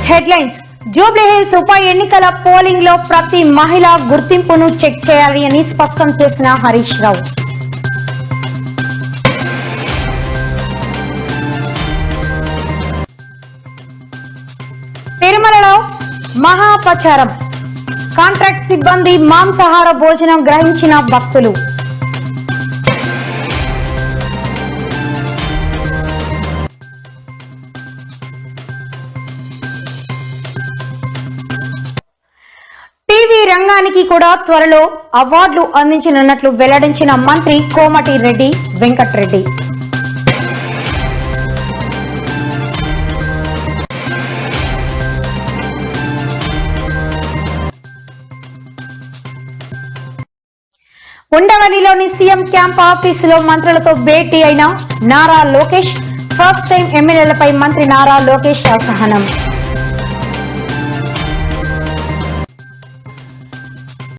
Headlines. Jubilee Hills ఉప ఎన్నికల polling లో ప్రతి మహిళ గుర్తింపును చెక్ చేయాలి అని స్పష్టం చేసిన హరీష్ రావు. తిరుమలలో మహాపచారం. కాంట్రాక్ట్ సిబ్బంది మాంసాహార భోజనం గ్రహించిన భక్తులు. టీవీ రంగానికి కూడా త్వరలో అవార్డులు అందించనున్నట్లు వెల్లడించిన మంత్రి కోమటిరెడ్డి వెంకటరెడ్డి. ఉండవల్లిలోని సీఎం క్యాంప్ ఆఫీసులో మంత్రులతో భేటీ అయిన నారా లోకేష్. ఫస్ట్ టైం ఎమ్మెల్యేలపై మంత్రి నారా లోకేష్ అసహనం.